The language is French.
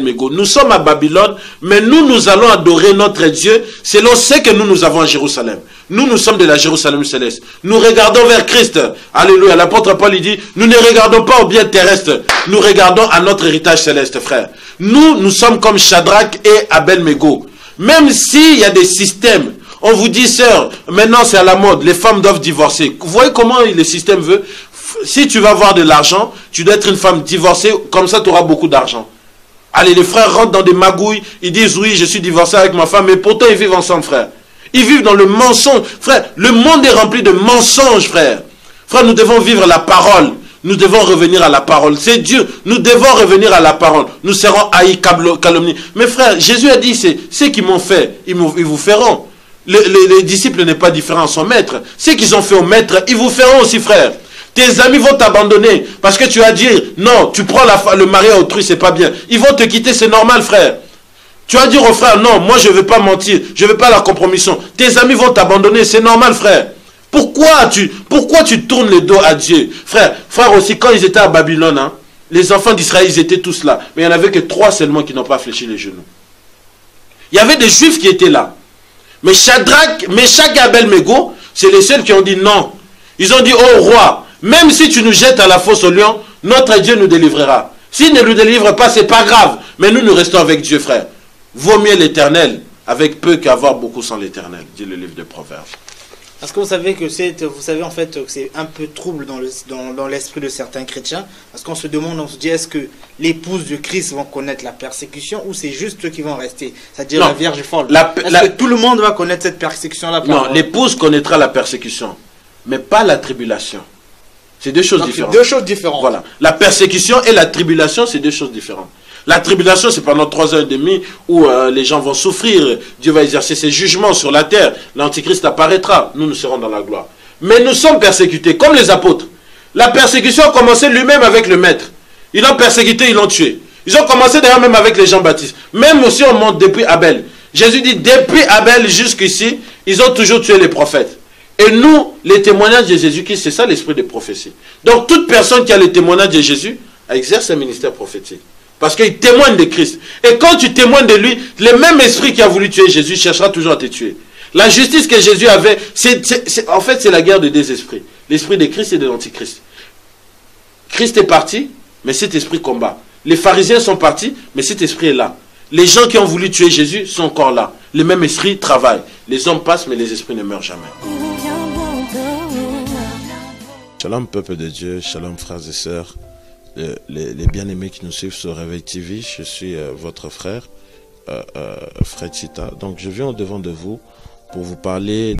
Nous sommes à Babylone, mais nous allons adorer notre Dieu selon ce que nous avons à Jérusalem. Nous sommes de la Jérusalem céleste. Nous regardons vers Christ. Alléluia. L'apôtre Paul dit, nous ne regardons pas au bien terrestre. Nous regardons à notre héritage céleste, frère. Nous sommes comme Shadrach et Abel-Mégo. Même s'il y a des systèmes, on vous dit, sœur, maintenant c'est à la mode, les femmes doivent divorcer. Vous voyez comment le système veut? Si tu vas avoir de l'argent, tu dois être une femme divorcée, comme ça tu auras beaucoup d'argent. Allez, les frères rentrent dans des magouilles, ils disent oui, je suis divorcé avec ma femme, mais pourtant ils vivent ensemble, frère. Ils vivent dans le mensonge. Frère, le monde est rempli de mensonges, frère. Frère, nous devons vivre la parole. Nous devons revenir à la parole. C'est Dieu. Nous devons revenir à la parole. Nous serons haïs, calomniés. Mais frère, Jésus a dit, c'est ceux qui m'ont fait, ils vous feront. Les disciples n'est pas différent à son maître. Ceux qu'ils ont fait au maître, ils vous feront aussi, frère. Tes amis vont t'abandonner parce que tu vas dire non, tu prends le mari à autrui, c'est pas bien. Ils vont te quitter, c'est normal, frère. Tu vas dire au frère non, moi je ne veux pas mentir, je ne veux pas la compromission. Tes amis vont t'abandonner, c'est normal, frère. Pourquoi tu tournes le dos à Dieu? Frère aussi, quand ils étaient à Babylone, hein, les enfants d'Israël, ils étaient tous là. Mais il n'y en avait que 3 seulement qui n'ont pas fléchi les genoux. Il y avait des juifs qui étaient là. Mais Shadrach, Meshach et Abel-Mégo, c'est les seuls qui ont dit non. Ils ont dit, oh roi, même si tu nous jettes à la fosse au lion, notre Dieu nous délivrera. S'il ne nous délivre pas, c'est pas grave. Mais nous restons avec Dieu, frère. Vaut mieux l'éternel avec peu qu'avoir beaucoup sans l'éternel, dit le livre de Proverbes. Parce que vous savez que en fait que c'est un peu trouble dans l'esprit de certains chrétiens. Parce qu'on se demande, on se dit, est-ce que l'épouses de Christ vont connaître la persécution ou c'est juste eux qui vont rester? C'est-à-dire la Vierge folle. Est-ce que tout le monde va connaître cette persécution-là? Non, l'épouse connaîtra la persécution, mais pas la tribulation. C'est deux choses différentes. Deux choses différentes. Voilà. La persécution et la tribulation, c'est deux choses différentes. La tribulation, c'est pendant 3 ans et demi où les gens vont souffrir. Dieu va exercer ses jugements sur la terre. L'Antichrist apparaîtra. Nous serons dans la gloire. Mais nous sommes persécutés, comme les apôtres. La persécution a commencé lui-même avec le maître. Ils l'ont persécuté, ils l'ont tué. Ils ont commencé d'ailleurs même avec les Jean-Baptiste. Même aussi on monte depuis Abel. Jésus dit, depuis Abel jusqu'ici, ils ont toujours tué les prophètes. Et nous, les témoignages de Jésus-Christ, c'est ça l'esprit de prophétie. Donc toute personne qui a le témoignage de Jésus exerce un ministère prophétique. Parce qu'il témoigne de Christ. Et quand tu témoignes de lui, le même esprit qui a voulu tuer Jésus cherchera toujours à te tuer. La justice que Jésus avait, en fait c'est la guerre de 2 esprits. L'esprit de Christ et de l'Antichrist. Christ est parti, mais cet esprit combat. Les pharisiens sont partis, mais cet esprit est là. Les gens qui ont voulu tuer Jésus sont encore là. Le même esprit travaille. Les hommes passent, mais les esprits ne meurent jamais. Shalom peuple de Dieu, shalom frères et sœurs, les bien-aimés qui nous suivent sur Réveil TV, je suis votre frère, Fred Chita. Donc je viens au devant de vous pour vous parler